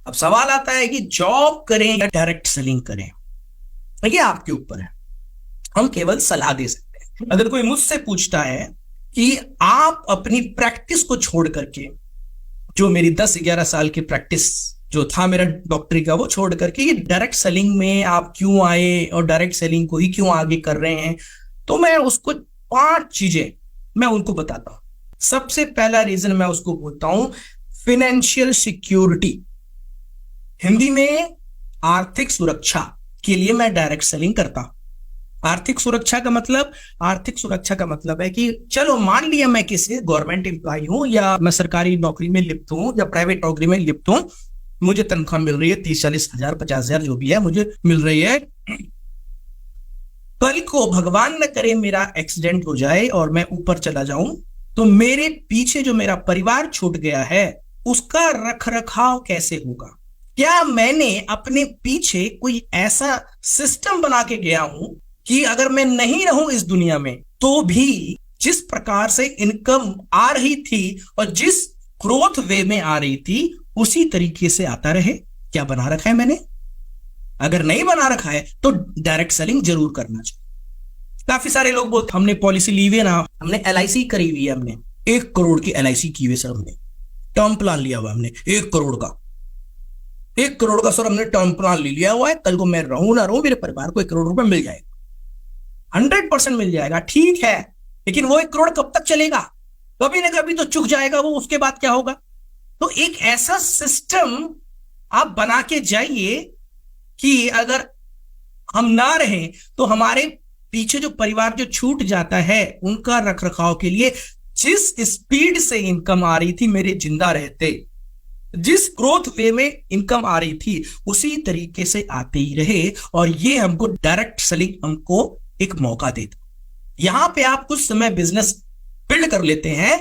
अब सवाल आता है कि जॉब करें या डायरेक्ट सेलिंग करें, ये आपके ऊपर है। हम केवल सलाह दे सकते हैं। अगर कोई मुझसे पूछता है कि आप अपनी प्रैक्टिस को छोड़ करके, जो मेरी 10-11 साल की प्रैक्टिस जो था मेरा डॉक्टरी का, वो छोड़ करके ये डायरेक्ट सेलिंग में आप क्यों आए और डायरेक्ट सेलिंग को ही क्यों आगे कर रहे हैं, तो मैं उसको 5 चीजें मैं उनको बताता हूं। सबसे पहला रीजन मैं उसको बोलता हूं फाइनेंशियल सिक्योरिटी, हिंदी में आर्थिक सुरक्षा के लिए मैं डायरेक्ट सेलिंग करता हूं। आर्थिक सुरक्षा का मतलब है कि चलो मान लिया मैं किसी गवर्नमेंट एम्प्लॉय हूं या मैं सरकारी नौकरी में लिप्त हूं या प्राइवेट नौकरी में लिप्त हूं, मुझे तनख्वाह मिल रही है 30-40 हजार 50 हजार जो भी है मुझे मिल रही है। कल को भगवान न करे मेरा एक्सीडेंट हो जाए और मैं ऊपर चला जाऊं, तो मेरे पीछे जो मेरा परिवार छूट गया है उसका रखरखाव कैसे होगा? क्या मैंने अपने पीछे कोई ऐसा सिस्टम बना के गया हूं कि अगर मैं नहीं रहूं इस दुनिया में तो भी जिस प्रकार से इनकम आ रही थी और जिस ग्रोथ वे में आ रही थी उसी तरीके से आता रहे? क्या बना रखा है मैंने? अगर नहीं बना रखा है तो डायरेक्ट सेलिंग जरूर करना चाहिए। काफी सारे लोग बोलते हमने पॉलिसी ली हुई है ना, हमने LIC करी हुई है, हमने 1 करोड़ की LIC की हुई सर, हमने टर्म प्लान लिया हुआ, हमने 1 करोड़ का 1 करोड़ का सर हमने टर्म प्लान ले लिया हुआ है। कल को मैं रहूं ना रहूं, मेरे परिवार को 1 करोड़ रुपए मिल जाएगा, 100% मिल जाएगा। ठीक है, लेकिन वो 1 करोड़ कब तक चलेगा? कभी ना कभी तो चुक जाएगा वो, उसके बाद क्या होगा? तो एक ऐसा सिस्टम आप बना के जाइए कि अगर हम ना रहें तो हमारे पीछे जो परिवार जो छूट जाता है उनका रखरखाव के लिए जिस स्पीड से इनकम आ रही थी मेरे जिंदा रहते, जिस ग्रोथ वे में इनकम आ रही थी उसी तरीके से आते ही रहे। और ये हमको डायरेक्ट सेलिंग हमको एक मौका देता। यहां पे आप कुछ समय बिजनेस बिल्ड कर लेते हैं।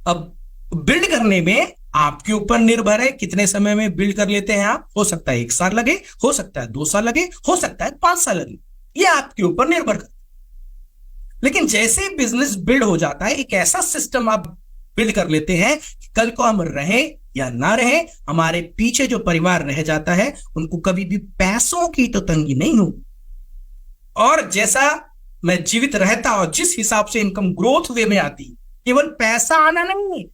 अब बिल्ड करने में आपके ऊपर निर्भर है कितने समय में बिल्ड कर लेते हैं आप। हो सकता है 1 साल लगे, हो सकता है 2 साल लगे, हो सकता है 5 साल लगे, ये आपके ऊपर निर्भर करता है। लेकिन जैसे बिजनेस बिल्ड हो जाता है, एक ऐसा सिस्टम आप बिल्ड कर लेते हैं कि कल को हम रहें या ना रहें, हमारे पीछे जो परिवार रह जाता है उनको कभी भी पैसों की तो तंगी नहीं हो। और जैसा मैं जीवित रहता और जिस हिसाब से इनकम ग्रोथ वे में आती, केवल पैसा आना नहीं,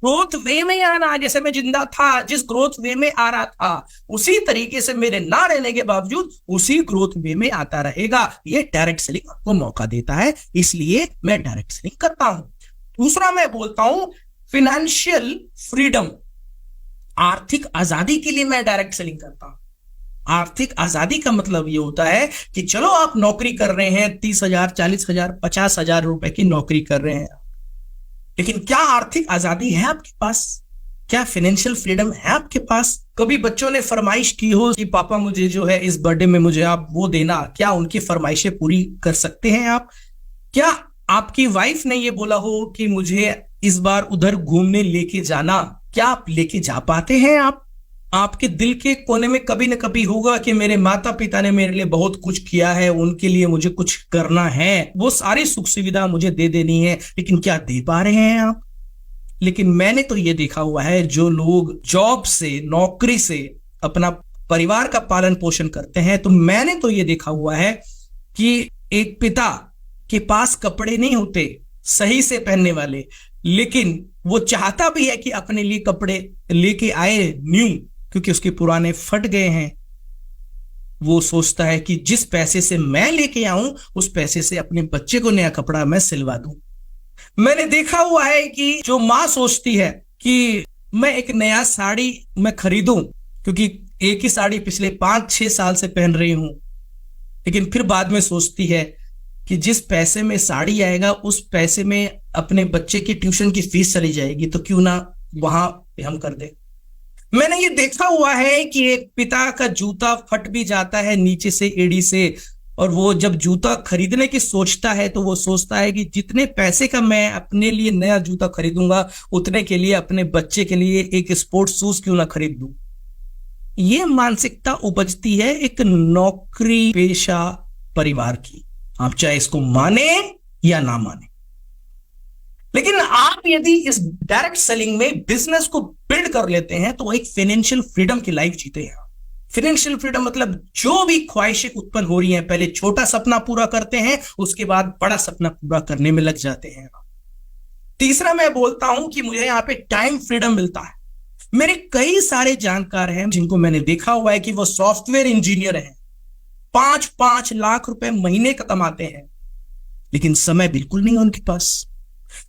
ग्रोथ वे में आना, जैसे मैं जिंदा था जिस ग्रोथ वे में आ रहा था उसी तरीके से मेरे ना रहने के बावजूद उसी ग्रोथ वे में आता रहेगा। ये डायरेक्ट सेलिंग आपको मौका देता है, इसलिए मैं डायरेक्ट सेलिंग करता हूं। दूसरा मैं बोलता हूं फाइनेंशियल फ्रीडम, आर्थिक आजादी के लिए मैं डायरेक्ट सेलिंग करता हूं। आर्थिक आजादी का मतलब ये होता है कि चलो आप नौकरी कर रहे हैं, 30,000 40,000 50,000 रुपए की नौकरी कर रहे हैं, लेकिन क्या आर्थिक आजादी है आपके पास? क्या फाइनेंशियल फ्रीडम है आपके पास? कभी बच्चों ने फरमाइश की हो कि पापा मुझे जो है इस बर्थडे में मुझे आप वो देना, क्या उनकी फरमाइशें पूरी कर सकते हैं आप? क्या आपकी वाइफ ने ये बोला हो कि मुझे इस बार उधर घूमने लेके जाना, क्या आप लेके जा पाते हैं? आपके दिल के कोने में कभी ना कभी होगा कि मेरे माता पिता ने मेरे लिए बहुत कुछ किया है, उनके लिए मुझे कुछ करना है, वो सारी सुख सुविधा मुझे दे देनी है, लेकिन क्या दे पा रहे हैं आप? लेकिन मैंने तो ये देखा हुआ है, जो लोग जॉब से, नौकरी से अपना परिवार का पालन पोषण करते हैं, तो मैंने तो ये देखा हुआ है कि एक पिता के पास कपड़े नहीं होते सही से पहनने वाले, लेकिन वो चाहता भी है कि अपने लिए कपड़े लेके आए न्यू, क्योंकि उसके पुराने फट गए हैं। वो सोचता है कि जिस पैसे से मैं लेके आऊं उस पैसे से अपने बच्चे को नया कपड़ा मैं सिलवा दूं। मैंने देखा हुआ है कि जो मां सोचती है कि मैं एक नया साड़ी मैं खरीदूं, क्योंकि एक ही साड़ी पिछले 5-6 साल से पहन रही हूं, लेकिन फिर बाद में सोचती है कि जिस पैसे में साड़ी आएगा उस पैसे में अपने बच्चे की ट्यूशन की फीस चली जाएगी, तो क्यों ना वहां हम कर दे। मैंने ये देखा हुआ है कि एक पिता का जूता फट भी जाता है नीचे से एड़ी से, और वो जब जूता खरीदने की सोचता है तो वो सोचता है कि जितने पैसे का मैं अपने लिए नया जूता खरीदूंगा उतने के लिए अपने बच्चे के लिए एक स्पोर्ट्स शूज क्यों ना खरीद दूं। ये मानसिकता उपजती है एक नौकरी पेशा परिवार की, आप चाहे इसको माने या ना माने। लेकिन आप यदि इस डायरेक्ट सेलिंग में बिजनेस को बिल्ड कर लेते हैं तो एक फाइनेंशियल फ्रीडम की लाइफ जीते हैं। फाइनेंशियल फ्रीडम मतलब जो भी ख्वाहिशें उत्पन्न हो रही हैं, पहले छोटा सपना पूरा करते हैं, उसके बाद बड़ा सपना पूरा करने में लग जाते हैं। तीसरा मैं बोलता हूं कि मुझे यहां पे टाइम फ्रीडम मिलता है। मेरे कई सारे जानकार हैं जिनको मैंने देखा हुआ है कि वो सॉफ्टवेयर इंजीनियर हैं, 5-5 लाख रुपए महीने का कमाते हैं, लेकिन समय बिल्कुल नहीं है उनके पास।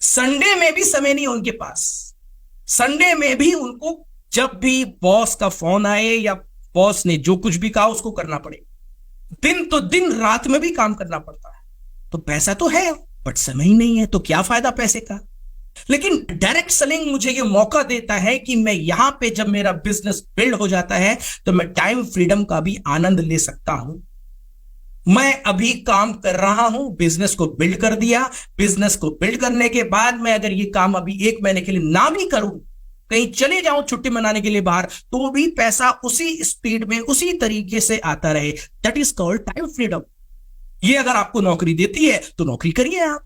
संडे में भी समय नहीं है उनके पास। संडे में भी उनको जब भी बॉस का फोन आए या बॉस ने जो कुछ भी कहा उसको करना पड़े। दिन तो दिन, रात में भी काम करना पड़ता है। तो पैसा तो है बट समय ही नहीं है, तो क्या फायदा पैसे का। लेकिन डायरेक्ट सेलिंग मुझे ये मौका देता है कि मैं यहां पे जब मेरा बिजनेस बिल्ड हो जाता है तो मैं टाइम फ्रीडम का भी आनंद ले सकता हूं। मैं अभी काम कर रहा हूं, बिजनेस को बिल्ड कर दिया। बिजनेस को बिल्ड करने के बाद मैं अगर ये काम अभी 1 महीने के लिए ना भी करूं, कहीं चले जाऊं छुट्टी मनाने के लिए बाहर, तो भी पैसा उसी स्पीड में उसी तरीके से आता रहे। That is called time freedom. ये अगर आपको नौकरी देती है तो नौकरी करिए आप,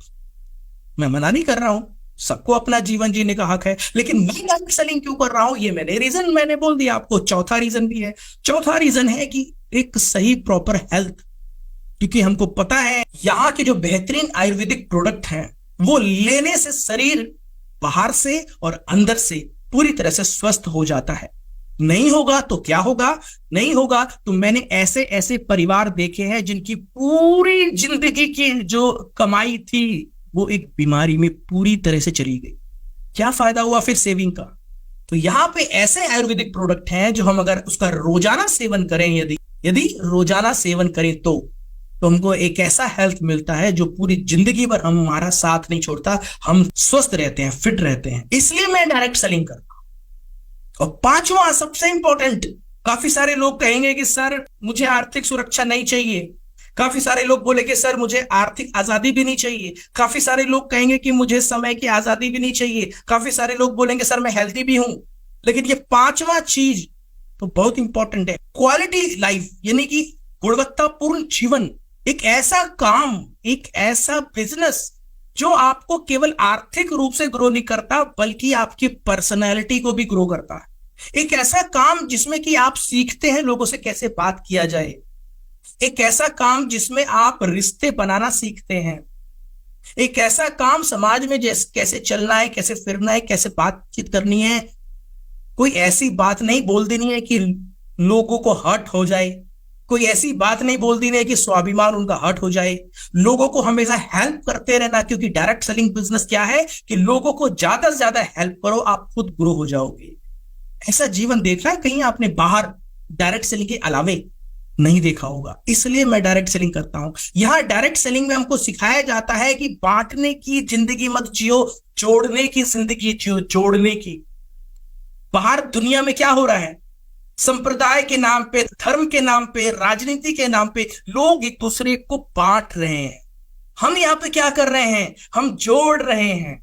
मैं मना नहीं कर रहा हूं, सबको अपना जीवन जीने का हक है। लेकिन मैं डायरेक्ट सेलिंग क्यों कर रहा हूं, ये मैंने बोल दिया आपको। चौथा रीजन भी है। चौथा रीजन है कि एक सही प्रॉपर हेल्थ। क्योंकि हमको पता है यहां के जो बेहतरीन आयुर्वेदिक प्रोडक्ट हैं वो लेने से शरीर बाहर से और अंदर से पूरी तरह से स्वस्थ हो जाता है। नहीं होगा तो क्या होगा, नहीं होगा तो मैंने ऐसे ऐसे परिवार देखे हैं जिनकी पूरी जिंदगी की जो कमाई थी वो एक बीमारी में पूरी तरह से चली गई। क्या फायदा हुआ फिर सेविंग का। तो यहां पे ऐसे आयुर्वेदिक प्रोडक्ट हैं जो हम अगर उसका रोजाना सेवन करें, यदि रोजाना सेवन करें तो हमको एक ऐसा हेल्थ मिलता है जो पूरी जिंदगी भर हमारा साथ नहीं छोड़ता, हम स्वस्थ रहते हैं, फिट रहते हैं। इसलिए मैं डायरेक्ट सेलिंग करता हूं। और पांचवा सबसे इंपॉर्टेंट, काफी सारे लोग कहेंगे कि सर मुझे आर्थिक सुरक्षा नहीं चाहिए। काफी सारे लोग बोले कि सर मुझे आर्थिक आजादी भी नहीं चाहिए। काफी सारे लोग कहेंगे कि मुझे समय की आजादी भी नहीं चाहिए। काफी सारे लोग बोलेंगे सर मैं हेल्थी भी हूं। लेकिन ये पांचवा चीज तो बहुत इंपॉर्टेंट है, क्वालिटी लाइफ, यानी कि गुणवत्तापूर्ण जीवन। एक ऐसा काम, एक ऐसा बिजनेस जो आपको केवल आर्थिक रूप से ग्रो नहीं करता बल्कि आपकी पर्सनैलिटी को भी ग्रो करता है। एक ऐसा काम जिसमें कि आप सीखते हैं लोगों से कैसे बात किया जाए। एक ऐसा काम जिसमें आप रिश्ते बनाना सीखते हैं। एक ऐसा काम समाज में कैसे चलना है, कैसे फिरना है, कैसे बातचीत करनी है। कोई ऐसी बात नहीं बोल देनी है कि लोगों को हर्ट हो जाए। कोई ऐसी बात नहीं बोल देनी है कि स्वाभिमान उनका हर्ट हो जाए। लोगों को हमेशा हेल्प करते रहना, क्योंकि डायरेक्ट सेलिंग बिजनेस क्या है कि लोगों को ज्यादा से ज्यादा हेल्प करो, आप खुद ग्रो हो जाओगे। ऐसा जीवन देखना है कहीं आपने बाहर डायरेक्ट सेलिंग के अलावे नहीं देखा होगा। इसलिए मैं डायरेक्ट सेलिंग करता हूं। यहां डायरेक्ट सेलिंग में हमको सिखाया जाता है कि बांटने की जिंदगी मत जियो, जोड़ने की जिंदगी जियो, जोड़ने की। बाहर दुनिया में क्या हो रहा है, संप्रदाय के नाम पे, धर्म के नाम पे, राजनीति के नाम पे लोग एक दूसरे को बांट रहे हैं। हम यहां पे क्या कर रहे हैं, हम जोड़ रहे हैं।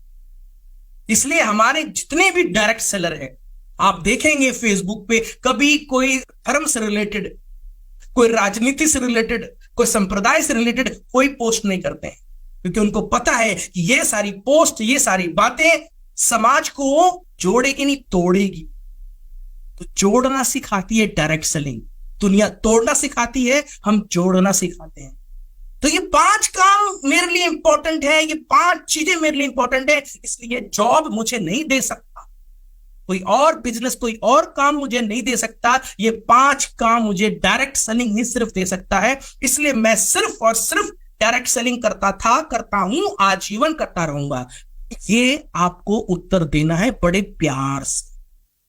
इसलिए हमारे जितने भी डायरेक्ट सेलर हैं, आप देखेंगे फेसबुक पे कभी कोई धर्म से रिलेटेड, कोई राजनीति से रिलेटेड, कोई संप्रदाय से रिलेटेड कोई पोस्ट नहीं करते हैं, क्योंकि उनको पता है कि ये सारी पोस्ट, ये सारी बातें समाज को जोड़ेगी नहीं, तोड़ेगी। तो जोड़ना सिखाती है डायरेक्ट सेलिंग, दुनिया तोड़ना सिखाती है, हम जोड़ना सिखाते हैं। तो ये 5 काम मेरे लिए इंपॉर्टेंट है, ये 5 चीजें मेरे लिए इंपॉर्टेंट है। इसलिए जॉब मुझे नहीं दे सकता, कोई और बिजनेस, कोई और काम मुझे नहीं दे सकता। ये 5 काम मुझे डायरेक्ट सेलिंग ही सिर्फ दे सकता है। इसलिए मैं सिर्फ और सिर्फ डायरेक्ट सेलिंग करता था, करता हूं, आजीवन करता रहूंगा। ये आपको उत्तर देना है बड़े प्यार से।